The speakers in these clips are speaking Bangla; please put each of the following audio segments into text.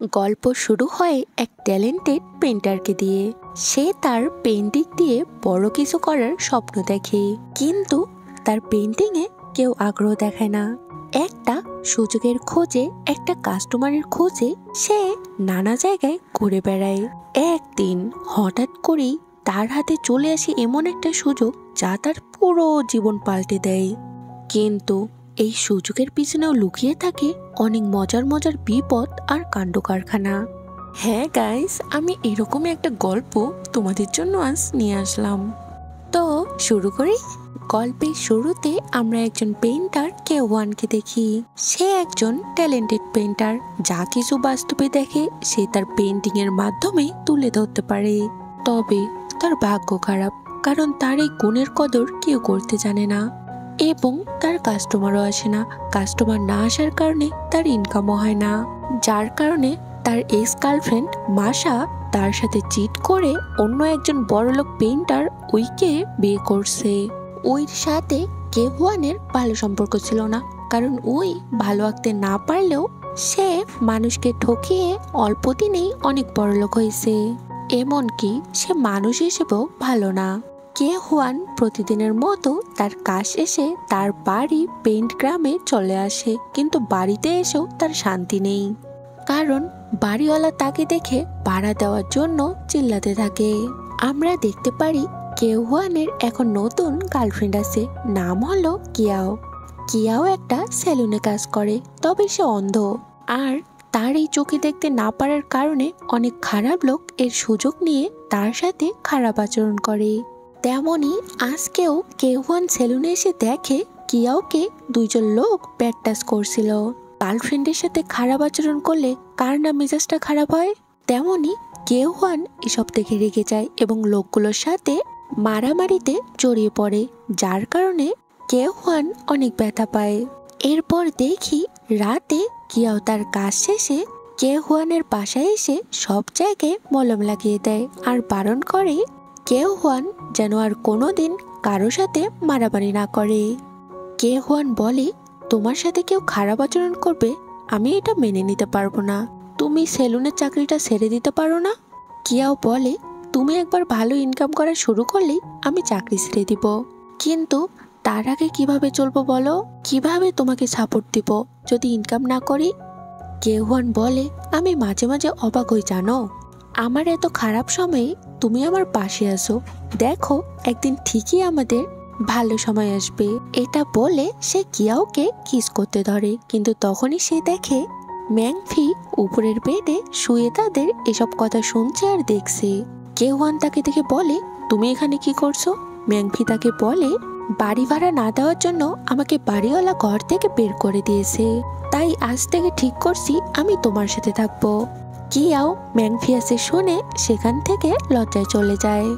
গল্প শুরু হয় এক ট্যালেন্টেড পেইন্টারকে দিয়ে। সে তার পেইন্টিং দিয়ে বড় কিছু করার স্বপ্ন দেখে, কিন্তু তার পেইন্টিংয়ে কেউ আগ্রহ দেখায় না। একটা সুযোগের খোঁজে, একটা কাস্টমারের খোঁজে সে নানা জায়গায় ঘুরে বেড়ায়। একদিন হঠাৎ করেই তার হাতে চলে আসে এমন একটা সুযোগ যা তার পুরো জীবন পাল্টে দেয়। কিন্তু এই সুযোগের পিছনেও লুকিয়ে থাকে অনেক মজার মজার বিপদ আর কাণ্ড কারখানা। হ্যাঁ গাইস, আমি এরকমই একটা গল্প তোমাদের জন্য আজ নিয়ে আসলাম। তো শুরু করি। গল্পের শুরুতে আমরা একজন পেইন্টার কেওয়ানকে দেখি। সে একজন ট্যালেন্টেড পেইন্টার, যা কিছু বাস্তবে দেখে সে তার পেইন্টিং এর মাধ্যমে তুলে ধরতে পারে। তবে তার ভাগ্য খারাপ, কারণ তার এই গুণের কদর কেউ করতে জানে না এবং তার কাস্টমারও আসে না। কাস্টমার না আসার কারণে তার ইনকামও হয় না, যার কারণে তার এক্স গার্লফ্রেন্ড মাসা তার সাথে চিট করে অন্য একজন বড়লোক পেইন্টার উইকে বিয়ে করছে। ওইর সাথে কেওয়ানের ভালো সম্পর্ক ছিল না, কারণ ওই ভালো আঁকতে না পারলেও সে মানুষকে ঠকিয়ে অল্প দিনেই অনেক বড়লোক হয়েছে। এমনকি সে মানুষ হিসেবেও ভালো না। কেওয়ান প্রতিদিনের মতো তার কাজ এসে তার বাড়ি পেইন্ট গ্রামে চলে আসে, কিন্তু বাড়িতে এসেও তার শান্তি নেই, কারণ বাড়িওয়ালা তাকে দেখে ভাড়া দেওয়ার জন্য চিল্লাতে থাকে। আমরা দেখতে পারি কেওয়ানের এখন নতুন গার্লফ্রেন্ড আছে, নাম হলো কিয়াও। কিয়াও একটা সেলুনে কাজ করে, তবে সে অন্ধ, আর তার এই চোখে দেখতে না পারার কারণে অনেক খারাপ লোক এর সুযোগ নিয়ে তার সাথে খারাপ আচরণ করে। তেমনি আজকেও কেওয়ান সেলুনে এসে দেখে কিয়াওকে দুইজন লোক ব্যাড টাচ করছিল। গার্লফ্রেন্ডের সাথে খারাপ আচরণ করলে কার না মেজাজটা খারাপ হয়। তেমনি কেওয়ান এসব দেখে রেগে যায় এবং লোকগুলোর সাথে মারামারিতে জড়িয়ে পড়ে, যার কারণে কেওয়ান অনেক ব্যথা পায়। এরপর দেখি রাতে কিয়াও তার কাজ শেষে কেওয়ানের বাসায় এসে সব জায়গায় মলম লাগিয়ে দেয় আর বারণ করে কেওয়ান যেন আর কোনোদিন কারো সাথে মারামারি না করে। কেওয়ান বলে, তোমার সাথে কেউ খারাপ আচরণ করবে আমি এটা মেনে নিতে পারবো না, তুমি সেলুনের চাকরিটা ছেড়ে দিতে পারো না? কিয়াও বলে, তুমি একবার ভালো ইনকাম করা শুরু করলেই আমি চাকরি ছেড়ে দিব, কিন্তু তার আগে কিভাবে চলবো বলো? কিভাবে তোমাকে সাপোর্ট দিব যদি ইনকাম না করি? কেওয়ান বলে, আমি মাঝে মাঝে অবাক হই জানো, আমার এত খারাপ সময়ে তুমি আমার পাশে আসো, দেখো একদিন ঠিকই আমাদের ভালো সময় আসবে। এটা বলে সে কিয়াওকে কিস করতে ধরে, কিন্তু তখনই সে দেখে ম্যাংফি উপরের বেডে শুয়ে তাদের এসব কথা শুনছে আর দেখছে। কেওয়ান তাকে দেখে বলে, তুমি এখানে কি করছো? ম্যাংফি তাকে বলে, বাড়ি ভাড়া না দেওয়ার জন্য আমাকে বাড়িওয়ালা ঘর থেকে বের করে দিয়েছে, তাই আজ থেকে ঠিক করছি আমি তোমার সাথে থাকবো। কিয়াও ম্যাংফি আছে শুনে সেখান থেকে লজ্জায় চলে যায়।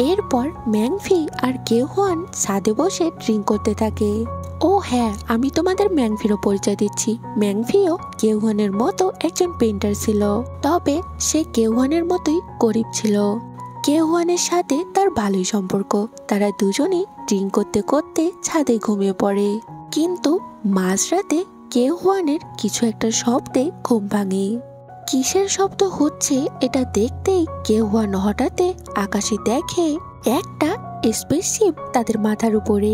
এরপর ম্যাংফি আর কেওয়ান ছাদে বসে ড্রিঙ্ক করতে থাকে। ও হ্যাঁ, আমি তোমাদের ম্যাংফিরও পরিচয় দিচ্ছি। ম্যাংফিও কেওয়ানের মতো একজন পেইন্টার ছিল, তবে সে কেওয়ানের মতোই গরিব ছিল। কেওয়ানের সাথে তার ভালোই সম্পর্ক, তারা দুজনেই ড্রিঙ্ক করতে করতে ছাদে ঘুমিয়ে পড়ে। কিন্তু মাঝরাতে কেওয়ানের কিছু একটা শব্দে ঘুম ভাঙে। কিসের শব্দ হচ্ছে এটা দেখতেই কেওয়ান হঠাৎ আকাশে দেখে একটা স্পেসশিপ তাদের মাথার উপরে।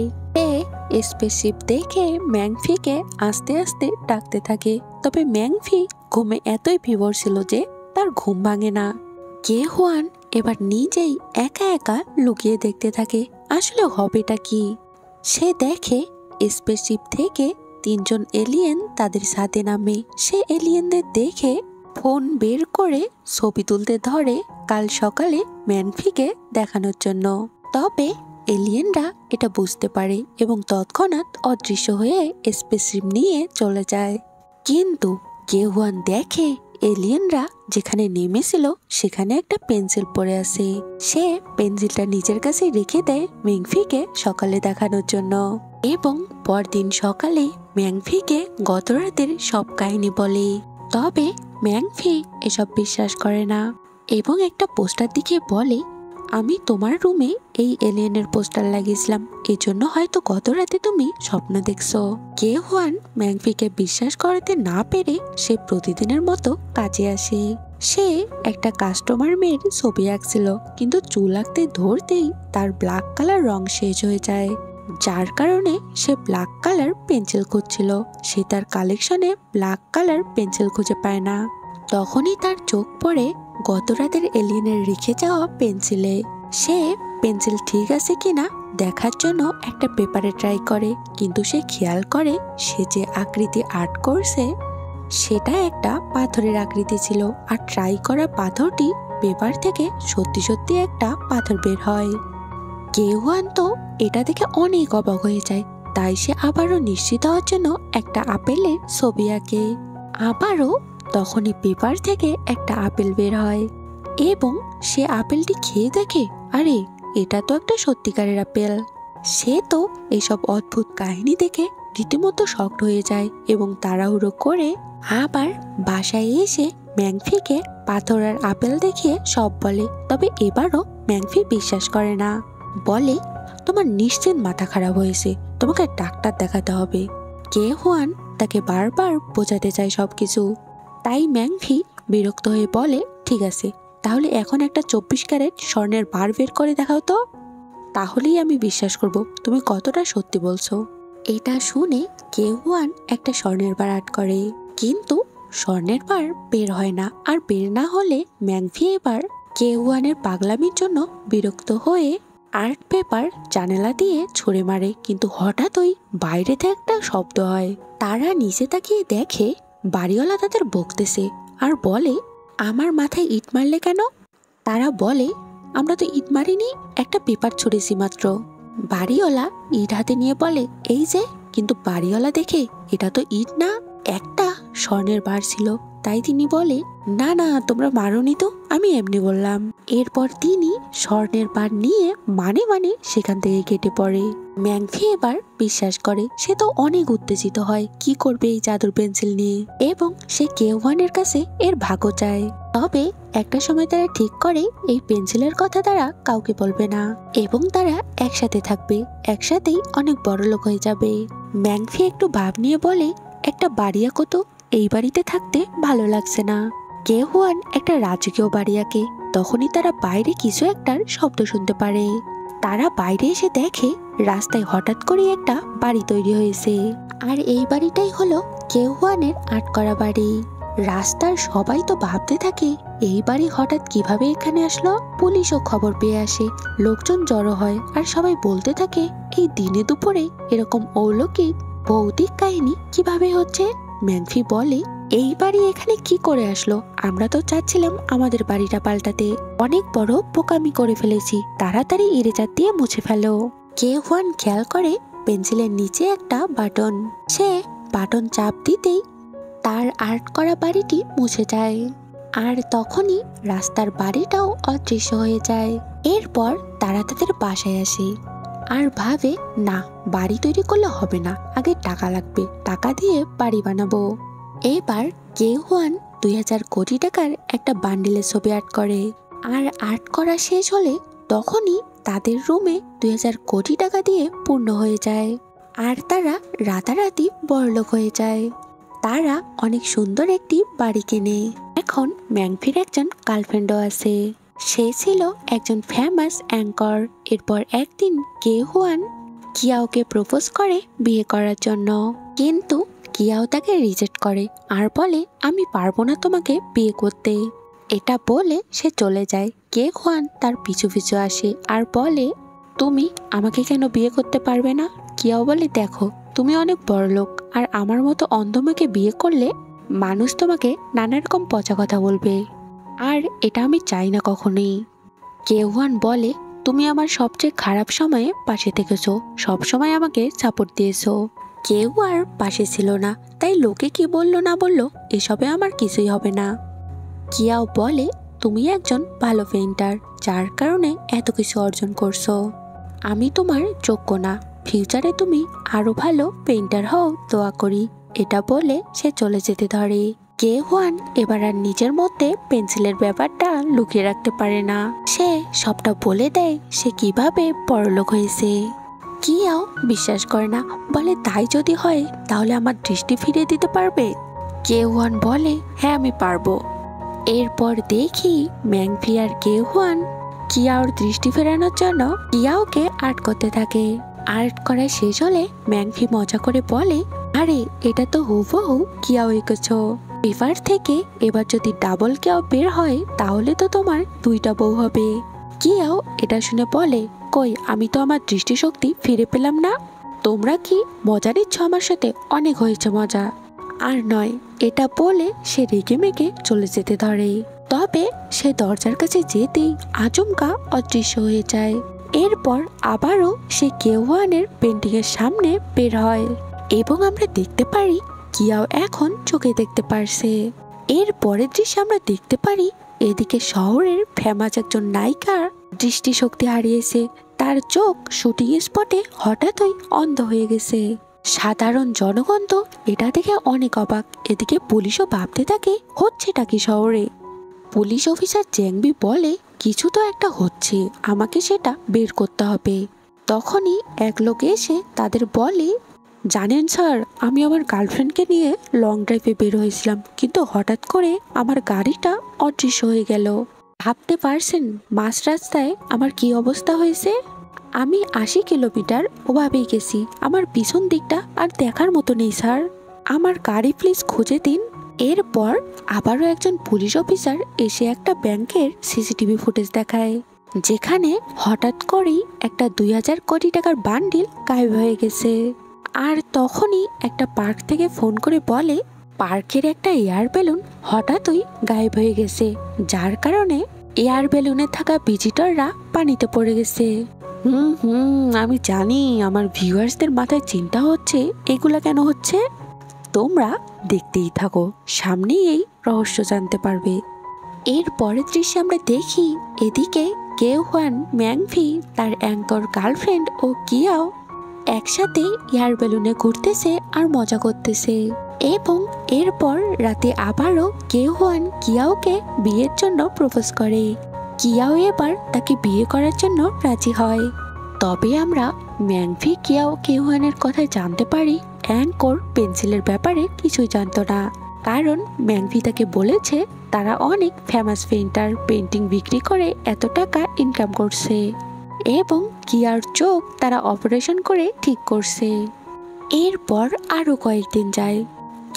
স্পেসশিপ দেখে ম্যাংফিকে আস্তে আস্তে ডাকতে থাকে, তবে ম্যাংফি ঘুমে এতই বিভোর ছিল যে তার ঘুম ভাঙে না। কেওয়ান এবার নিজেই একা একা লুকিয়ে দেখতে থাকে আসলে হবেটা কি। সে দেখে স্পেসশিপ থেকে তিনজন এলিয়েন তাদের সাথে নামে। সে এলিয়েনদের দেখে ফোন বের করে ছবি তুলতে ধরে কাল সকালে ম্যাংফিকে দেখানোর জন্য। তবে এলিয়েনরা এটা বুঝতে পারে এবং তৎক্ষণাৎ অদৃশ্য হয়ে স্পেসশিপ নিয়ে চলে যায়। কিন্তু কেওয়ান দেখে এলিয়েনরা যেখানে নেমেছিল সেখানে একটা পেন্সিল পড়ে আছে। সে পেন্সিলটা নিজের কাছে রেখে দেয় ম্যাংফিকে সকালে দেখানোর জন্য, এবং পরদিন সকালে ম্যাংফিকে গত রাতের সব কাহিনী বলে। তবে ম্যাংফি এসব বিশ্বাস করে না এবং একটা পোস্টার দিকে বলে, আমি তোমার রুমে এই এলিয়েনের পোস্টার লাগিয়েছিলাম, এজন্য হয়তো গত রাতে তুমি স্বপ্ন দেখছো। কে হুয়ান ম্যাংফিকে বিশ্বাস করাতে না পেরে সে প্রতিদিনের মতো কাজে আসে। সে একটা কাস্টমার মেয়ের ছবি আঁকছিল, কিন্তু চুল আঁকতে ধরতেই তার ব্ল্যাক কালার রং শেষ হয়ে যায়, যার কারণে সে ব্ল্যাক কালার পেন্সিল খুঁজছিল। সে তার কালেকশনে ব্ল্যাক কালার পেন্সিল খুঁজে পায় না। তখনই তার চোখ পড়ে গত রাতের এলিয়েনের রেখে যাওয়া পেন্সিলে। সে পেন্সিল ঠিক আছে কিনা দেখার জন্য একটা পেপারে ট্রাই করে, কিন্তু সে খেয়াল করে সে যে আকৃতি আর্ট করছে সেটা একটা পাথরের আকৃতি ছিল, আর ট্রাই করা পাথরটি পেপার থেকে সত্যি সত্যি একটা পাথর বের হয়। কে হুয়ান তো এটা দেখে অনেক অবাক হয়ে যায়, তাই সে আবারও নিশ্চিত হওয়ার জন্য একটা আপেলের ছবি আঁকে। আবারও তখনই পেপার থেকে একটা আপেল বের হয় এবং সে আপেলটি খেয়ে দেখে, আরে এটা তো একটা সত্যিকারের আপেল। সে তো এইসব অদ্ভুত কাহিনী দেখে রীতিমতো শকড হয়ে যায় এবং তাড়াহুড়ো করে আবার বাসায় এসে ম্যাংফিকে পাথর আর আপেল দেখিয়ে সব বলে। তবে এবারও ম্যাংফি বিশ্বাস করে না, বলে তোমার নিশ্চিত মাথা খারাপ হয়েছে, তোমাকে ডাক্তার দেখাতে হবে। কে হুয়ান তাকে বারবার বোঝাতে চায় সবকিছু, তাই ম্যাংফি বিরক্ত হয়ে বলে, ঠিক আছে, তাহলে এখন একটা 24 ক্যারেট স্বর্ণের বার বের করে দেখাও তো, তাহলেই আমি বিশ্বাস করব তুমি কতটা সত্যি বলছো। এটা শুনে কে হুয়ান একটা স্বর্ণের বার আর্ট করে, কিন্তু স্বর্ণের বার বের হয় না। আর বের না হলে ম্যাংফি এবার কে হুয়ানের পাগলামির জন্য বিরক্ত হয়ে আর্ট পেপার জানালা দিয়ে ছুঁড়ে মারে, কিন্তু হঠাৎই বাইরে থেকে একটা শব্দ হয়। তারা নিচে তাকিয়ে দেখে বাড়িওয়ালা তাদের বকতেছে আর বলে, আমার মাথায় ইট মারলে কেন? তারা বলে, আমরা তো ইট মারিনি, একটা পেপার ছুঁড়েছি মাত্র। বাড়িওয়ালা ইট হাতে নিয়ে বলে, এই যে, কিন্তু বাড়িওয়ালা দেখে এটা তো ইট না, একটা স্বর্ণের বার ছিল। তাই তিনি বলে, না না, তোমরা মারোনি তো, আমি এমনি বললাম। এরপর তিনি স্বর্ণের বার নিয়ে মানে সেখান থেকে কেটে পড়ে। ম্যাংফি এবার বিশ্বাস করে, সে তো অনেক উত্তেজিত হয় কি করবে এই জাদুর পেন্সিল নিয়ে, এবং সে কে হুয়ানের কাছে এর ভাগও চায়। তবে একটা সময় তারা ঠিক করে এই পেন্সিলের কথা তারা কাউকে বলবে না এবং তারা একসাথে থাকবে, একসাথেই অনেক বড় লোক হয়ে যাবে। ম্যাংফি একটু ভাব নিয়ে বলে, একটা বাড়ি আঁকো তো, এই বাড়িতে থাকতে ভালো লাগছে না। কে হুয়ান একটা রাজকীয় বাড়ি আঁকে। তখনই তারা বাইরে কিছু একটার শব্দ শুনতে পারে। তারা বাইরে এসে দেখে রাস্তায় হঠাৎ করে একটা বাড়ি তৈরি হয়েছে, আর এই বাড়িটাই হলো কে হুয়ানের আর্ট করা বাড়ি। রাস্তার সবাই তো ভাবতে থাকে, এই বাড়ি হঠাৎ কিভাবে এখানে আসলো। পুলিশও খবর পেয়ে আসে, লোকজন জড়ো হয় আর সবাই বলতে থাকে, এই দিনে দুপুরে এরকম অলৌকিক ভৌতিক কাহিনী কিভাবে হচ্ছে। ম্যাংফি বলে, এই বাড়ি এখানে কি করে আসলো? আমরা তো চাচ্ছিলাম আমাদের বাড়িটা পাল্টাতে, অনেক বড় বোকামি করে ফেলেছি, তাড়াতাড়ি ইরেজার দিয়ে মুছে ফেলো। কে হুয়ান খেয়াল করে পেন্সিলের নিচে একটা বাটন, সে বাটন চাপ দিতেই তার আর্ট করা বাড়িটি মুছে যায়, আর তখনই রাস্তার বাড়িটাও অদৃশ্য হয়ে যায়। এরপর তারা তাদের বাসায় আসে আর ভাবে, না, বাড়ি তৈরি করলে হবে না, আগে টাকা লাগবে, টাকা দিয়ে বাড়ি বানাবো। এবার কে হুয়ান 2000 কোটি টাকার একটা বান্ডিলের ছবি আর্ট করে, আর আর্ট করা শেষ হলে তখনই তাদের রুমে 2000 কোটি টাকা দিয়ে পূর্ণ হয়ে যায়, আর তারা রাতারাতি বড়লোক হয়ে যায়। তারা অনেক সুন্দর একটি বাড়ি কেনে। এখন ম্যাংফির একজন গার্লফ্রেন্ডও আছে, সে ছিল একজন ফেমাস অ্যাঙ্কর। এরপর একদিন কে হুয়ান কিয়াওকে প্রপোজ করে বিয়ে করার জন্য, কিন্তু কিয়াও তাকে রিজেক্ট করে আর বলে, আমি পারবো না তোমাকে বিয়ে করতে। এটা বলে সে চলে যায়। কে হুয়ান তার পিছু পিছু আসে আর বলে, তুমি আমাকে কেন বিয়ে করতে পারবে না? কিয়াও বলে, দেখো, তুমি অনেক বড় লোক, আর আমার মতো অন্ধ মেয়েকে বিয়ে করলে মানুষ তোমাকে নানা রকম পচা কথা বলবে, আর এটা আমি চাই না কখনোই। কে হুয়ান বলে, তুমি আমার সবচেয়ে খারাপ সময়ে পাশে থেকেছো, সবসময় আমাকে সাপোর্ট দিয়েছো, কেউ আর পাশে ছিল না, তাই লোকে কি বললো না বললো এসবে আমার কিছুই হবে না। কিয়াও বলে, তুমি একজন ভালো পেইন্টার, যার কারণে এত কিছু অর্জন করছো, আমি তোমার যোগ্য না, ফিউচারে তুমি আরো ভালো পেইন্টার হও, দোয়া করি। এটা বলে সে চলে যেতে ধরে। কে হুয়ান এবার আর নিজের মধ্যে পেন্সিলের ব্যাপারটা লুকিয়ে রাখতে পারে না। সে সবটা বলে দেয় সে কিভাবে বড়লোক হয়েছে। কিয়াও বিশ্বাস করে না, বলে তাই যদি হয় তাহলে আমার দৃষ্টি ফিরিয়ে দিতে পারবে? কে হুয়ান বলে হ্যাঁ আমি পারবো। এরপর দেখি ম্যাংফি আর কে হুয়ান কিয়াওর দৃষ্টি ফেরানোর জন্য কিয়াওকে আর্ট করতে থাকে। আর্ট করা শেষ হলে ম্যাংফি মজা করে বলে, আরে এটা তো হুবহু কিয়াও এঁকেছ। পেপার থেকে এবার যদি ডাবল কিয়াও বের হয় তাহলে তো তোমার 2টা বউ হবে। কিয়াও এটা শুনে বলে, কই আমি তো আমার দৃষ্টিশক্তি ফিরে পেলাম না। তোমরা কি মজা নিচ্ছ আমার সাথে? অনেক হয়েছে মজা। আর নয়, এটা বলে সে রেগে মেগে চলে যেতে ধরে। তবে সে দরজার কাছে যেতেই আচমকা অদৃশ্য হয়ে যায়। এরপর আবারও সে কে হুয়ানের পেন্টিং এর সামনে বের হয় এবং আমরা দেখতে পারি কিয়াও এখন চোখে দেখতে পারছে। এর পরের দৃশ্যে আমরা দেখতে পারি এদিকে শহরের ফেমাস একজন নায়িকার দৃষ্টিশক্তি হারিয়েছে। তার চোখ শুটিং স্পটে হঠাৎই অন্ধ হয়ে গেছে। সাধারণ জনগণ তো এটা দেখে অনেক অবাক। এদিকে পুলিশও ভাবতে থাকে হচ্ছেটা কি শহরে। পুলিশ অফিসার জ্যাংবি বলে, কিছু তো একটা হচ্ছে, আমাকে সেটা বের করতে হবে। তখনই এক লোক এসে তাদের বলে, জানেন স্যার, আমি আমার গার্লফ্রেন্ডকে নিয়ে লং ড্রাইভে বের হয়েছিলাম, কিন্তু হঠাৎ করে আমার গাড়িটা অদৃশ্য হয়ে গেল। ভাবতে পারছেন মাঝ রাস্তায় আমার কি অবস্থা হয়েছে? আমি 80 কিলোমিটার ওভাবেই গেছি, আমার পিছন দিকটা আর দেখার মতো নেই স্যার, আমার গাড়ি প্লিজ খুঁজে দিন। এরপর আবারও একজন পুলিশ অফিসার এসে একটা ব্যাংকের সিসিটিভি ফুটেজ দেখায়, যেখানে হঠাৎ করেই একটা 2000 কোটি টাকার বান্ডিল গায়েব হয়ে গেছে। আর তখনই একটা পার্ক থেকে ফোন করে বলে, পার্কের একটা এয়ার বেলুন হঠাৎই গায়েব হয়ে গেছে, যার কারণে এয়ার বেলুনে থাকা ভিজিটররা পানিতে পড়ে গেছে। আমি জানি আমার ভিউয়ার্সদের মাথায় চিন্তা হচ্ছে এগুলা কেন হচ্ছে। তোমরা দেখতেই থাকো, সামনেই এই রহস্য জানতে পারবে। এর পরের দৃশ্যে আমরা দেখি এদিকে কে হুয়ান, ম্যাংফি, তার অ্যাঙ্কর গার্লফ্রেন্ড ও কিয়াও একসাথে এয়ার বেলুনে ঘুরতেছে আর মজা করতেছে। এবং এরপর রাতে আবারও কে হুয়ান কিয়াওকে বিয়ের জন্য প্রপোজ করে। কিয়াও এবার তাকে বিয়ে করার জন্য রাজি হয়। তবে আমরা ম্যাংফি, কিয়াও, কে হুয়ানের কথা জানতে পারি অ্যাঙ্কর পেন্সিলের ব্যাপারে কিছুই জানতো না, কারণ ম্যাংফি তাকে বলেছে তারা অনেক ফেমাস পেইন্টার, পেন্টিং বিক্রি করে এত টাকা ইনকাম করছে এবং কিয়ার চোখ তারা অপারেশন করে ঠিক করছে। এরপর আরো কয়েকদিন যায়,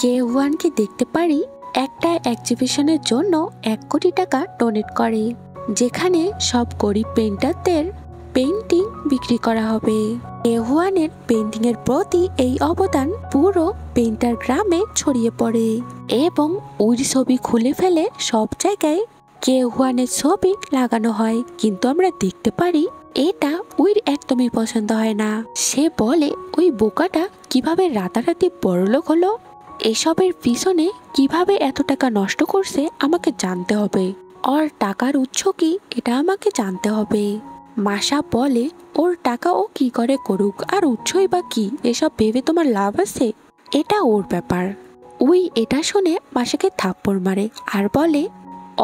কে হুয়ানকে দেখতে পারি একটা এক্সিবিশনের জন্য 1 কোটি টাকা ডোনেট করে, যেখানে সব গরিব পেইন্টারদের পেইন্টিং বিক্রি করা হবে। কে হুয়ানের পেইন্টিং এর প্রতি এই অবদান পুরো পেইন্টার গ্রামে ছড়িয়ে পড়ে এবং ওই ছবি খুলে ফেলে সব জায়গায় কে হুয়ানের ছবি লাগানো হয়। কিন্তু আমরা দেখতে পারি এটা ওই একদমই পছন্দ হয় না। সে বলে ওই বোকাটা কিভাবে রাতারাতি বড়লোক হলো, এসবের পিছনে কিভাবে এত টাকা নষ্ট করছে আমাকে জানতে হবে, ওর টাকার উৎস কি এটা আমাকে জানতে হবে। মাসা বলে ওর টাকা ও কি করে করুক, আর উৎসই বা কি, এসব ভেবে তোমার লাভ আছে, এটা ওর ব্যাপার। ওই এটা শুনে মাসাকে থাপ্পড় মারে আর বলে,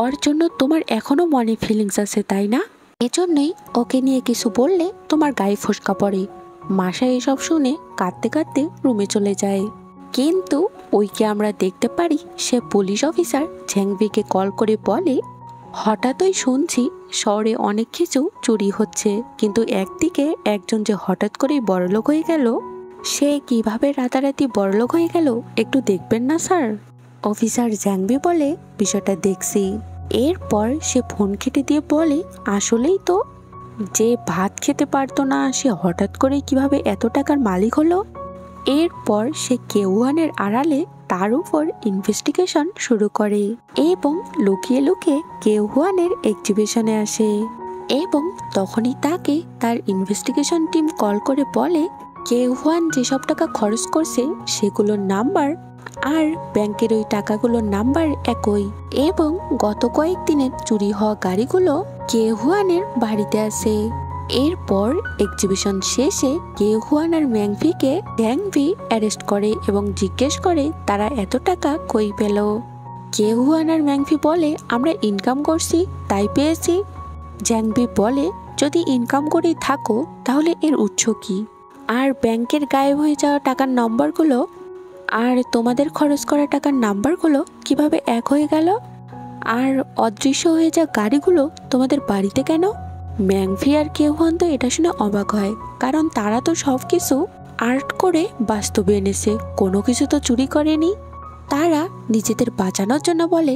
ওর জন্য তোমার এখনো মনে ফিলিংস আছে তাই না, এজন্যই ওকে নিয়ে কিছু বললে তোমার গায়ে ফসকা পড়ে। মাসা এসব শুনে কাঁদতে কাঁদতে রুমে চলে যায়। কিন্তু ওইকে আমরা দেখতে পারি সে পুলিশ অফিসার ঝ্যাংবিকে কল করে বলে, হঠাৎই শুনছি শহরে অনেক কিছু চুরি হচ্ছে, কিন্তু একদিকে একজন যে হঠাৎ করেই বড়লোক হয়ে গেল, সে কিভাবে রাতারাতি বড়লোক হয়ে গেল একটু দেখবেন না স্যার। অফিসার ঝ্যাংবি বলে, বিষয়টা দেখছি। এরপর সে ফোন কেটে দিয়ে বলে, আসলেই তো, যে ভাত খেতে পারতো না সে হঠাৎ করে কিভাবে এত টাকার মালিক হলো। এরপর সে কে হুয়ানের আড়ালে তার উপর ইনভেস্টিগেশন শুরু করে এবং লুকিয়ে লুকিয়ে কে হুয়ানের এক্সিবিশনে আসে এবং তখনই তাকে তার ইনভেস্টিগেশন টিম কল করে বলে, কে হুয়ান যেসব টাকা খরচ করছে সেগুলোর নাম্বার আর ব্যাংকের ওই টাকাগুলোর নাম্বার একই এবং গত কয়েকদিনের চুরি হওয়া গাড়িগুলো কে হুয়ানের বাড়িতে আছে। এরপর এক্সিবিশন শেষে কে হুয়ান আর ম্যাংফিকে ঝ্যাংবি অ্যারেস্ট করে এবং জিজ্ঞেস করে তারা এত টাকা কই পেল। কেহুয়ান আর ম্যাংফি বলে আমরা ইনকাম করছি তাই পেয়েছি। জ্যাংবি বলে যদি ইনকাম করেই থাকো তাহলে এর উৎস কি? আর ব্যাংকের গায়েব হয়ে যাওয়া টাকার নম্বরগুলো আর তোমাদের খরচ করা টাকার নাম্বারগুলো কিভাবে এক হয়ে গেল? আর অদৃশ্য হয়ে যাওয়া গাড়িগুলো তোমাদের বাড়িতে কেন? ম্যাংফি আর কেহুয়ান তো এটা শুনে অবাক হয়, কারণ তারা তো সব কিছু আর্ট করে বাস্তবে এনেছে, কোনো কিছু তো চুরি করেনি। তারা নিজেদের বাঁচানোর জন্য বলে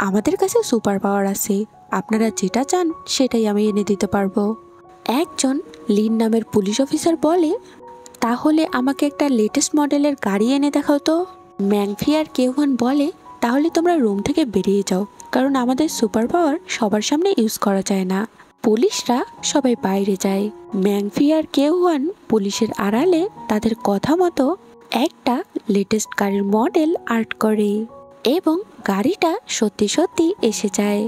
আমাদের কাছে সুপার পাওয়ার আছে, আপনারা যেটা চান সেটাই আমি এনে দিতে পারবো। একজন লিন নামের পুলিশ অফিসার বলে তাহলে আমাকে একটা লেটেস্ট মডেলের গাড়ি এনে দেখাও তো। ম্যাংফি আর কেহুয়ান বলে তাহলে তোমরা রুম থেকে বেরিয়ে যাও, কারণ আমাদের সুপার পাওয়ার সবার সামনে ইউজ করা যায় না। পুলিশরা সবাই বাইরে যায়। ম্যাংফি আর কেহুয়ান পুলিশের আড়ালে তাদের কথা মতো একটা লেটেস্ট গাড়ির মডেল আর্ট করে এবং গাড়িটা সত্যি সত্যি এসে যায়।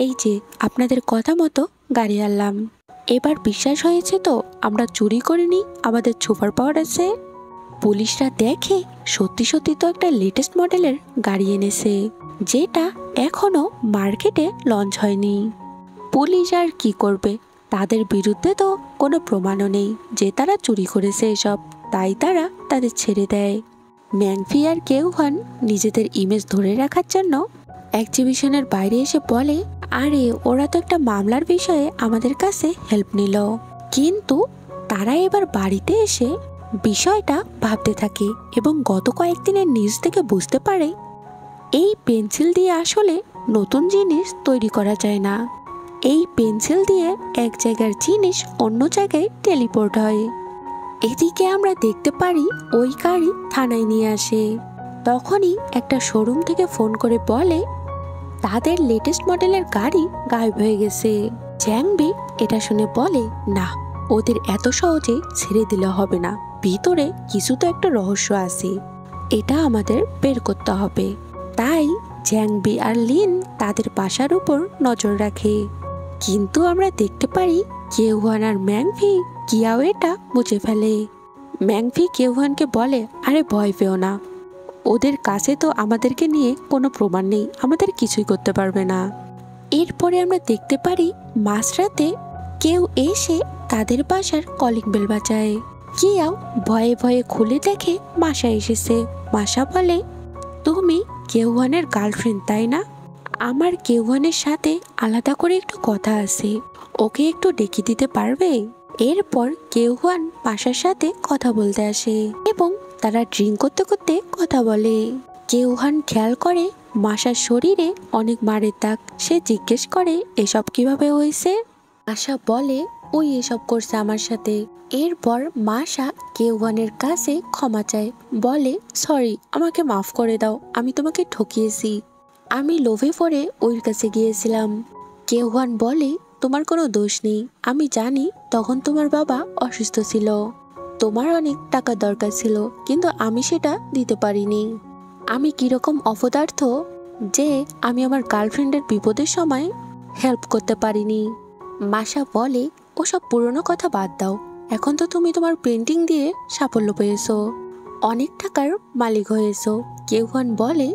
এই যে আপনাদের কথা মতো গাড়ি আনলাম, এবার বিশ্বাস হয়েছে তো আমরা চুরি করিনি, আমাদের সুপার পাওয়ার আছে। পুলিশরা দেখে সত্যি সত্যি তো একটা লেটেস্ট মডেলের গাড়ি এনেছে, যেটা এখনো মার্কেটে লঞ্চ হয়নি। পুলিশ আর কি করবে, তাদের বিরুদ্ধে তো কোনো প্রমাণও নেই যে তারা চুরি করেছে এসব, তাই তারা তাদের ছেড়ে দেয়। ম্যাংফি আর কেহুয়ান নিজেদের ইমেজ ধরে রাখার জন্য এক্সিবিশনের বাইরে এসে বলে আরে ওরা তো একটা মামলার বিষয়ে আমাদের কাছে হেল্প নিল। কিন্তু তারা এবার বাড়িতে এসে বিষয়টা ভাবতে থাকে এবং গত কয়েকদিনের নিউজ থেকে বুঝতে পারে এই পেন্সিল দিয়ে আসলে নতুন জিনিস তৈরি করা যায় না। এই পেন্সিল দিয়ে এক জায়গার জিনিস অন্য জায়গায় টেলিপোর্ট হয়। এদিকে আমরা দেখতে পারি ওই গাড়ি থানায় নিয়ে আসে। তখনই একটা শোরুম থেকে ফোন করে বলে তাদের লেটেস্ট মডেলের গাড়ি গায়েব হয়ে গেছে। জ্যাংবি এটা শুনে বলে না, ওদের এত সহজে ছেড়ে দিলে হবে না, ভিতরে কিছু তো একটা রহস্য আছে, এটা আমাদের বের করতে হবে। তাই জ্যাংবি আর লিন তাদের বাসার উপর নজর রাখে। কিন্তু আমরা দেখতে পারি কেহুয়ান আর ম্যাংফি কিয়াও এটা মুছে ফেলে। ম্যাংফি কেহুয়ানকে বলে আরে ভয় পেও না, ওদের কাছে তো আমাদেরকে নিয়ে কোনো প্রমাণ নেই, আমাদের কিছুই করতে পারবে না। এরপরে আমরা দেখতে পারি মাঝরাতে কেউ এসে তাদের বাসার কলিং বেল বাজায়। কিয়াও ভয়ে ভয়ে খুলে দেখে মাসা এসেছে। মাসা বলে তুমি কেহুয়ানের গার্লফ্রেন্ড তাই না? আমার কেহুয়ানের সাথে আলাদা করে একটু কথা আছে, ওকে একটু ডেকে দিতে পারবে? এরপর কেহুয়ান মাসার সাথে কথা বলতে আসে এবং তারা ড্রিঙ্ক করতে করতে কথা বলে। কেহুয়ান খেয়াল করে মাসার শরীরে অনেক মারের দাগ। সে জিজ্ঞেস করে এসব কিভাবে হয়েছে? মাসা বলে ওই এসব করছে আমার সাথে। এরপর মাসা কেহুয়ানের কাছে ক্ষমা চায়, বলে সরি, আমাকে মাফ করে দাও, আমি তোমাকে ঠকিয়েছি, আমি লোভে পড়ে ওর কাছে গিয়েছিলাম। কেহুয়ান বলে তোমার কোনো দোষ নেই, আমি জানি তখন তোমার বাবা অসুস্থ ছিল, তোমার অনেক টাকা দরকার ছিল, কিন্তু আমি সেটা দিতে পারিনি। আমি কিরকম অপদার্থ যে আমি আমার গার্লফ্রেন্ডের বিপদের সময় হেল্প করতে পারিনি। মাসা বলে ওসব পুরনো কথা বাদ দাও, এখন তো তুমি তোমার পেন্টিং দিয়ে সাফল্য পেয়েছো, অনেক টাকার মালিক হয়েছো। কেহুয়ান বলে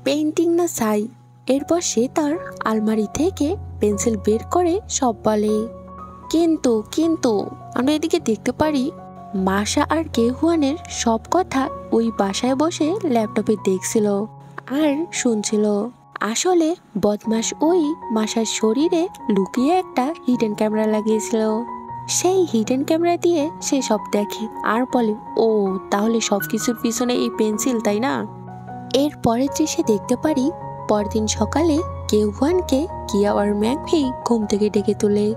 পেন্টিং না চাই। এরপর সে তার আলমারি থেকে পেন্সিল বের করে সব বলে। কিন্তু কিন্তু আমরা এদিকে দেখতে পারি মাসা আর কেহুয়ানের সব কথা ওই বাসায় বসে ল্যাপটপে দেখছিল আর শুনছিল। আসলে বদমাস ওই মাসার শরীরে লুকিয়ে একটা হিডেন ক্যামেরা লাগিয়েছিল। সেই হিডেন ক্যামেরা দিয়ে সে সব দেখে আর বলে ও তাহলে সবকিছুর পিছনে এই পেন্সিল, তাই না? এর পরের দৃশ্যে দেখতে পারি পরদিন সকালে কেহুয়ানকে কিয়া আর ম্যাংফি ঘুম থেকে ডেকে তোলে।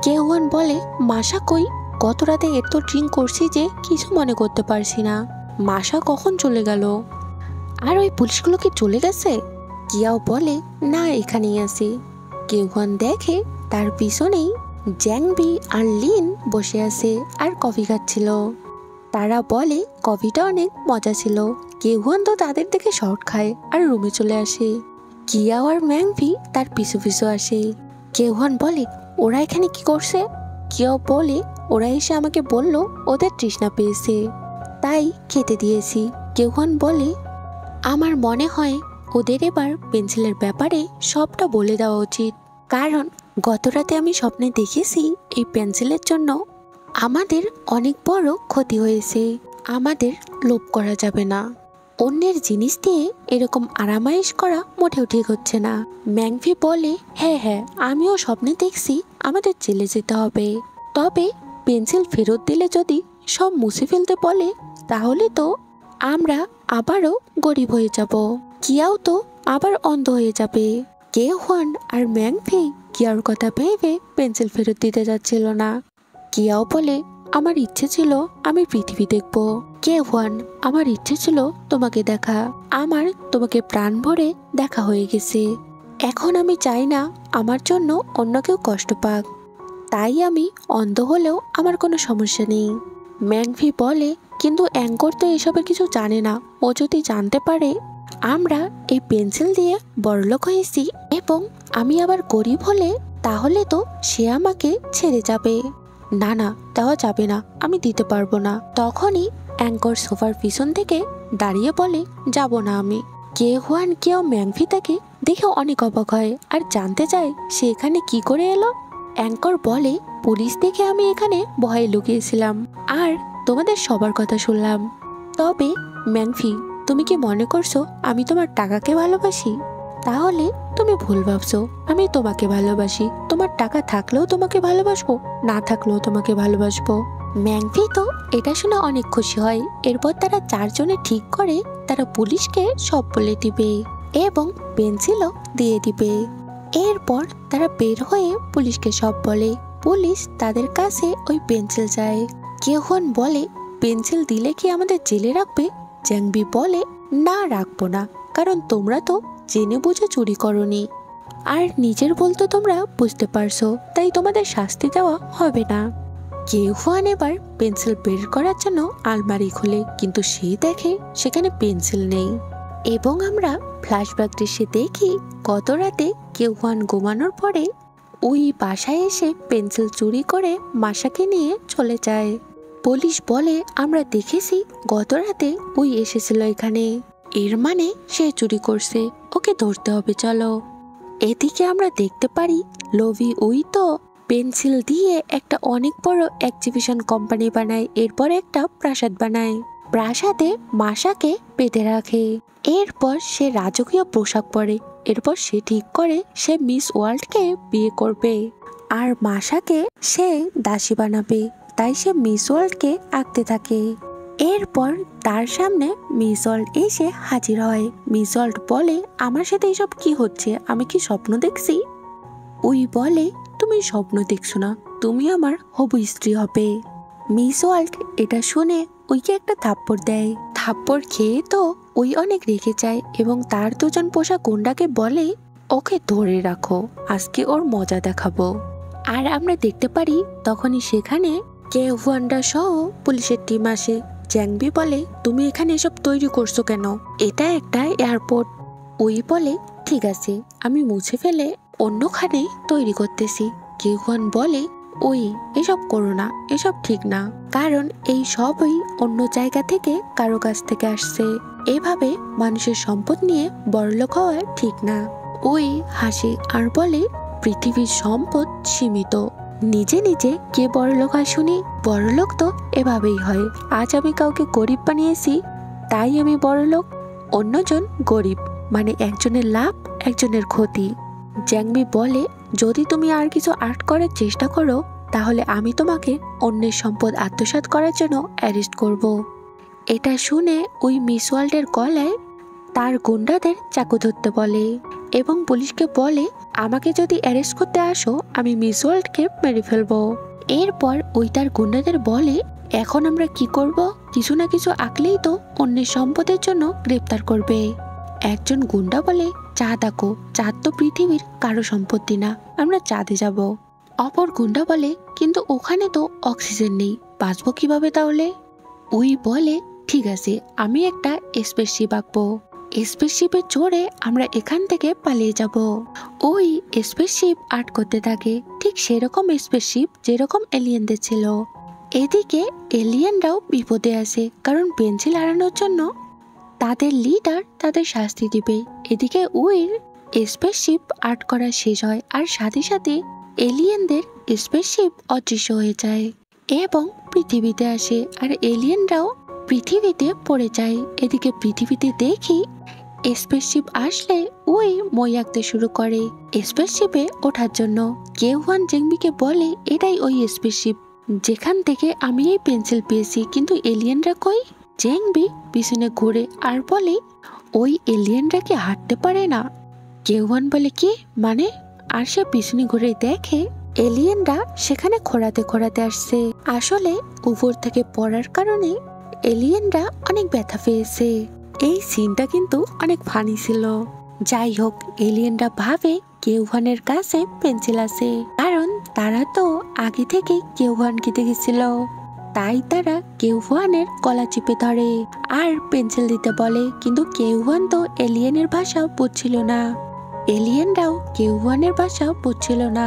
কেহুয়ান বলে মাসা কই? গত রাতে এত ড্রিঙ্ক করছি যে কিছু মনে করতে পারছি না, মাসা কখন চলে গেল? আর ওই পুলিশগুলো কি চলে গেছে? কিয়াও বলে না, এখানেই আছে। কেহুয়ান দেখে তার পিছনেই জ্যাংবি আর লিন বসে আছে আর কফি খাচ্ছিল। তারা বলে কফিটা অনেক মজা ছিল। কেহুয়ান তো তাদের দেখে শর্ট খায় আর রুমে চলে আসে। কিয়া আর ম্যাংফি তার পিছু পিছু আসে। কেহুয়ান বলে ওরা এখানে কি করছে? কিয়াও বলে ওরা এসে আমাকে বলল ওদের তৃষ্ণা পেয়েছে, তাই খেতে দিয়েছি। কেহুয়ান বলে আমার মনে হয় ওদের এবার পেন্সিলের ব্যাপারে সবটা বলে দেওয়া উচিত, কারণ গত রাতে আমি স্বপ্নে দেখেছি এই পেন্সিলের জন্য আমাদের অনেক বড় ক্ষতি হয়েছে। আমাদের লোভ করা যাবে না, অন্যের জিনিস দিয়ে এরকম আরামায়েশ করা মোটেও ঠিক হচ্ছে না। ম্যাংফি বলে, হ্যাঁ হ্যাঁ, আমিও স্বপ্নে দেখছি আমাদের জেলে যেতে হবে, তবে পেন্সিল ফেরত দিলে যদি সব মুছে ফেলতে বলে তাহলে তো আমরা আবারও গরিব হয়ে যাব, কিয়াও তো আবার অন্ধ হয়ে যাবে। কে হুয়ান আর ম্যাংফি কিয়ার কথা ভেবে পেন্সিল ফেরত দিতে যাচ্ছিল না। কিয়াও বলে, আমার ইচ্ছে ছিল আমি পৃথিবী দেখব। কে হুয়ান, আমার ইচ্ছে ছিল তোমাকে দেখা, আমার তোমাকে প্রাণ ভরে দেখা হয়ে গেছে। এখন আমি চাই না আমার জন্য অন্য কেউ কষ্ট পাক, তাই আমি অন্ধ হলেও আমার কোনো সমস্যা নেই। ম্যাংফি বলে, কিন্তু অ্যাঙ্কর তো এসবের কিছু জানে না, ও যদি জানতে পারে আমরা এই পেন্সিল দিয়ে বড়লোক হয়েছি এবং আমি আবার গরিব হলে, তাহলে তো সে আমাকে ছেড়ে যাবে। না না, দেওয়া যাবে না, আমি দিতে পারবো না। তখনই অ্যাঙ্কর সোফার পিছন থেকে দাঁড়িয়ে বলে, যাব না আমি। কে হুয়ান কেউ ম্যাংফি তাকে দেখে অনেক অবাক হয় আর জানতে চায় সে এখানে কি করে এলো। অ্যাঙ্কর বলে, পুলিশ দেখে আমি এখানে ভয়ে লুকিয়েছিলাম আর তোমাদের সবার কথা শুনলাম। তবে ম্যাংফি, তুমি কি মনে করছো আমি তোমার টাকাকে ভালোবাসি? তাহলে তুমি ভুল ভাবছো। আমি তোমাকে ভালোবাসি, তোমার টাকা থাকলেও তোমাকে ভালোবাসবো, না থাকলেও তোমাকে ভালোবাসবো। ম্যাংফি তো এটা শুনে অনেক খুশি হয়। এরপর তারা চারজনে ঠিক করে তারা পুলিশকে সব বলে দিবে এবং পেন্সিলও দিয়ে দিবে। এরপর তারা বের হয়ে পুলিশকে সব বলে। পুলিশ তাদের কাছে ওই পেন্সিল চায়। কেহন বলে, পেন্সিল দিলে কি আমাদের জেলে রাখবে? জ্যাংবি বলে, না, রাখবো না, কারণ তোমরা তো জেনে বুঝে চুরি করনি আর নিজের ভুল তো তোমরা বুঝতে পারছো, তাই তোমাদের শাস্তি দেওয়া হবে না। কেহুয়ান এবার পেন্সিল বের করার জন্য আলমারি খুলে, কিন্তু সে দেখে সেখানে পেন্সিল নেই এবং আমরা ফ্ল্যাশব্যাক দৃশ্যে দেখি গত রাতে কেহুয়ান ঘুমানোর পরে ওই বাসায় এসে পেন্সিল চুরি করে মাসাকে নিয়ে চলে যায়। পুলিশ বলে, আমরা দেখেছি গত রাতে ওই এসেছিল এখানে, এর মানে সে চুরি করছে, ওকে ধরতে হবে, চলো। এদিকে আমরা দেখতে পারি লোভি ওই তো পেন্সিল দিয়ে একটা অনেক বড় এক্সিবিশন কোম্পানি বানায়, এরপর একটা প্রাসাদ বানায়, প্রাসাদে মাসাকে বেঁধে রাখে। এরপর সে রাজকীয় পোশাক পরে, এরপর সে ঠিক করে সে মিস ওয়ার্ল্ডকে বিয়ে করবে আর মাসাকে সে দাসী বানাবে, তাই সে মিস ওয়ার্ল্ডকে আঁকতে থাকে। এরপর তার সামনে মিস ওয়ার্ল্ড এসে হাজির হয়। মিস ওয়ার্ল্ড বলে, আমার সাথে এসব কি হচ্ছে? আমি কি স্বপ্ন দেখছি? ওই বলে, তুমি স্বপ্ন দেখছো না, তুমি আমার হবু স্ত্রী হবে। মিস ওয়ার্ল্ড এটা শুনে ওইকে একটা থাপ্পড় দেয়। থাপ্পড় খেয়ে তো ওই অনেক রেগে যায় এবং তার দুজন পোষা গুন্ডাকে বলে, ওকে ধরে রাখো, আজকে ওর মজা দেখাবো। আর আমরা দেখতে পারি তখনই সেখানে কেহুয়ানরা সহ পুলিশের টিম আসে। জ্যাংবি বলে, তুমি এখানে এসব তৈরি করছো কেন? এটা একটা এয়ারপোর্ট। ওই বলে, ঠিক আছে, আমি মুছে ফেলে অন্যখানে তৈরি করতেছি। কেহুয়ান বলে, ওই এসব করো না, এসব ঠিক না, কারণ এই সবই অন্য জায়গা থেকে কারো কাছ থেকে আসছে, এভাবে মানুষের সম্পদ নিয়ে বড়লোক হওয়া ঠিক না। ওই হাসে আর বলে, পৃথিবীর সম্পদ সীমিত, নিজে নিজে কে বড়লোক হয় শুনি? বড়লোক তো এভাবেই হয়। আজ আমি কাউকে গরিব বানিয়েছি তাই আমি বড়লোক, অন্যজন গরিব, মানে একজনের লাভ একজনের ক্ষতি। জ্যাংবি বলে, যদি তুমি আর কিছু আর্ট করার চেষ্টা করো তাহলে আমি তোমাকে অন্যের সম্পদ আত্মসাৎ করার জন্য অ্যারেস্ট করব। এটা শুনে ওই মিস ওয়ার্ল্ডের গলায় তার গুন্ডাদের চাকু ধরতে বলে এবং পুলিশকে বলে, আমাকে যদি অ্যারেস্ট করতে আসো আমি মিস ওয়ার্ল্ডকে মেরে ফেলবো। এরপর ওই তার গুন্ডাদের বলে, এখন আমরা কি করব? কিছু না কিছু আঁকলেই তো অন্যের সম্পদের জন্য গ্রেপ্তার করবে। একজন গুন্ডা বলে, চাঁদ আঁকো, চাঁদ তো পৃথিবীর কারো সম্পত্তি না, আমরা চাঁদে যাব। অপর গুন্ডা বলে, কিন্তু ওখানে তো অক্সিজেন নেই, বাঁচবো কিভাবে তাহলে? ওই বলে, ঠিক আছে, আমি একটা স্পেসশিপ আঁকবো, স্পেসশিপে চড়ে আমরা এখান থেকে পালিয়ে যাব। ওই স্পেসশিপ আর্ট করতে থাকে, ঠিক সেরকম স্পেসশিপ যেরকম এলিয়েনদের ছিল। এদিকে এলিয়েনরাও বিপদে আছে, কারণ পেন্সিল হারানোর জন্য তাদের লিডার তাদের শাস্তি দিবে। এদিকে উইর স্পেসশিপ আর্ট করা শেষ হয় আর সাথে সাথে এলিয়েনদের স্পেসশিপ অদৃশ্য হয়ে যায় এবং পৃথিবীতে আসে আর এলিয়েনরাও পৃথিবীতে পড়ে যায়। এদিকে পৃথিবীতে দেখি স্পেসশিপ আসলে ওই মই আঁকতে শুরু করে স্পেসশিপে ওঠার জন্য। কেউয়ান জেংবিকে বলে এটাই ওই স্পেসশিপ যেখান থেকে আমি এই পেন্সিল পেয়েছি, কিন্তু এলিয়েনরা কই? জেংবি পিছনে ঘুরে আর বলে ওই এলিয়েনরা কি হাঁটতে পারে না? কেউয়ান বলে কি মানে? আর সে পিছনে ঘুরে দেখে এলিয়েনরা সেখানে খোঁড়াতে খোঁড়াতে আসছে। আসলে উপর থেকে পড়ার কারণে এলিয়েনরা অনেক ব্যথা পেয়েছে। এই সিনটা কিন্তু অনেক ফানি ছিল। যাই হোক, এলিয়েনরা ভাবে কেউয়ানের কাছে পেন্সিল আছে, কারণ তারা তো আগে থেকে কেউয়ানকে দেখেছিল। তাই তারা কেউয়ানের গলা চিপে ধরে আর পেন্সিল দিতে বলে, কিন্তু কেউয়ান তো এলিয়েনের ভাষা বুঝছিল না। এলিয়েনরাও কেউয়ানের ভাষা বুঝছিল না,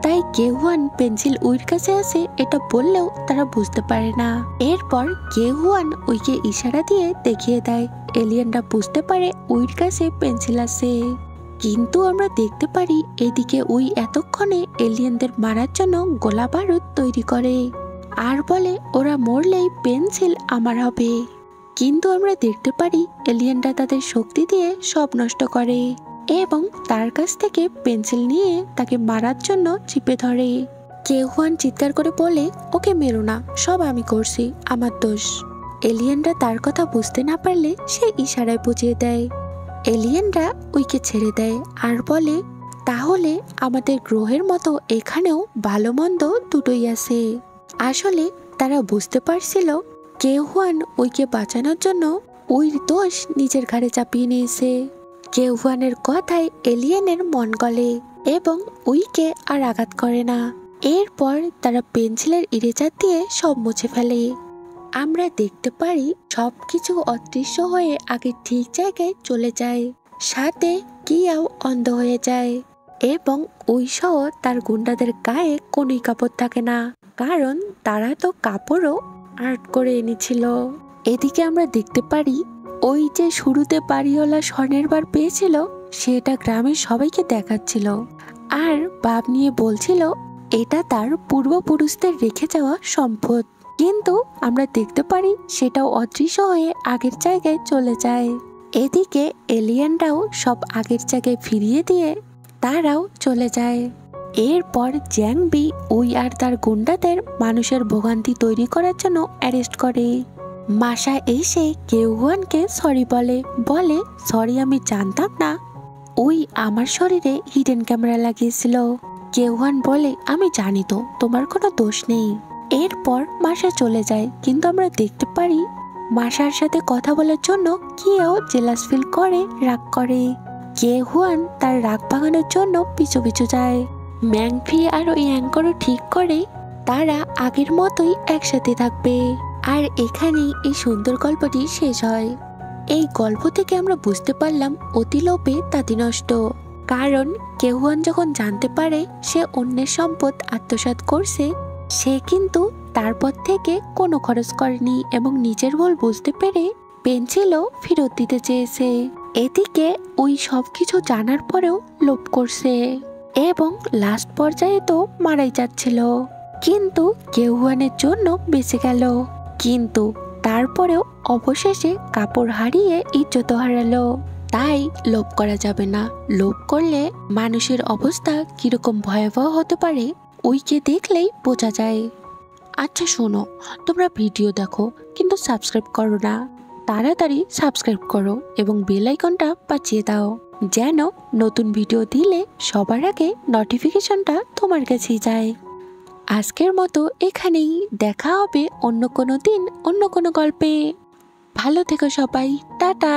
তাই কেউয়ান পেন্সিল উইর কাছে আছে এটা বললেও তারা বুঝতে পারে না। এরপর কেউয়ান উইকে ইশারা দিয়ে দেখিয়ে দেয়, এলিয়েনরা বুঝতে পারে উইর কাছে পেন্সিল আছে। কিন্তু আমরা দেখতে পারি এদিকে উই এতক্ষণে এলিয়েনদের মারার জন্য গোলা বারুদ তৈরি করে আর বলে ওরা মরলেই পেন্সিল আমার হবে। কিন্তু আমরা দেখতে পারি এলিয়েনরা তাদের শক্তি দিয়ে সব নষ্ট করে এবং তার কাছ থেকে পেন্সিল নিয়ে তাকে মারার জন্য চিপে ধরে। কেউয়ান চিৎকার করে বলে ওকে মেরো না, সব আমি করছি, আমার দোষ। এলিয়েনরা তার কথা বুঝতে না পারলে সে ইশারায় বুঝিয়ে দেয়। এলিয়েনরা উইকে ছেড়ে দেয় আর বলে তাহলে আমাদের গ্রহের মতো এখানেও ভালো মন্দ দুটোই আছে। আসলে তারা বুঝতে পারছিল কেউয়ান উইকে বাঁচানোর জন্য উইর দোষ নিজের ঘাড়ে চাপিয়ে নিয়েছে। কেউয়ানের কথায় এলিয়েনের মন গলে এবং উইকে আর আঘাত করে না। এরপর তারা পেন্সিলের ইরেজার দিয়ে সব মুছে ফেলে। আমরা দেখতে পারি সবকিছু অদৃশ্য হয়ে আগে ঠিক জায়গায় চলে যায়, সাথে কিয়াও অন্ধ হয়ে যায় এবং উই সহ তার গুন্ডাদের গায়ে কোনোই কাপড় থাকে না, কারণ তারা তো কাপড়ও আর্ট করে এনেছিল। এদিকে আমরা দেখতে পারি ওই যে শুরুতে বাড়িওয়ালা স্বর্ণের বার পেয়েছিল সেটা গ্রামের সবাইকে দেখাচ্ছিল আর বাপ নিয়ে বলছিল এটা তার পূর্বপুরুষদের রেখে যাওয়া সম্পদ। কিন্তু আমরা দেখতে পারি সেটাও অদৃশ্য হয়ে আগের জায়গায় চলে যায়। এদিকে এলিয়েনরাও সব আগের জায়গায় ফিরিয়ে দিয়ে তারাও চলে যায়। এরপর জ্যাংবি উই আর তার গুন্ডাদের মানুষের ভোগান্তি তৈরি করার জন্য অ্যারেস্ট করে। মাসা এসে কেউয়ানকে সরি বলে সরি, আমি জানতাম না উই আমার শরীরে হিডেন ক্যামেরা লাগিয়েছিল। কেউয়ান বলে আমি জানি তো, তোমার কোনো দোষ নেই। এরপর মাসা চলে যায়, কিন্তু আমরা দেখতে পারি মাসার সাথে কথা বলার জন্য কিয়াও জেলাস ফিল করে, রাগ করে। কেউয়ান তার রাগ ভাঙানোর জন্য পিছু পিছু যায়। ম্যাংফি আর ওই অ্যাঙ্করও ঠিক করে তারা আগের মতোই একসাথে থাকবে। আর এখানেই এই সুন্দর গল্পটি শেষ হয়। এই গল্প থেকে আমরা বুঝতে পারলাম অতি লোভে তাঁতি নষ্ট, কারণ কেউয়ান যখন জানতে পারে সে অন্যের সম্পদ আত্মসাৎ করছে, সে কিন্তু তারপর থেকে কোনো খরচ করেনি এবং নিজের ভুল বুঝতে পেরে পেন্সিলও ফেরত দিতে চেয়েছে। এদিকে ওই সবকিছু জানার পরেও লোভ করছে এবং লাস্ট পর্যায়ে তো মারাই যাচ্ছিল, কিন্তু কেউয়ানের জন্য বেঁচে গেল। কিন্তু তারপরেও অবশেষে কাপড় হারিয়ে ইজ্জত হারালো। তাই লোভ করা যাবে না, লোভ করলে মানুষের অবস্থা কিরকম ভয়াবহ হতে পারে উইকে দেখলেই বোঝা যায়। আচ্ছা শোনো, তোমরা ভিডিও দেখো কিন্তু সাবস্ক্রাইব করো না, তাড়াতাড়ি সাবস্ক্রাইব করো এবং বেল আইকনটা বাজিয়ে দাও, যেন নতুন ভিডিও দিলে সবার আগে নোটিফিকেশনটা তোমার কাছেই যায়। আজকের মতো এখানেই, দেখা হবে অন্য কোনো দিন অন্য কোনো গল্পে। ভালো থেকো সবাই, টাটা।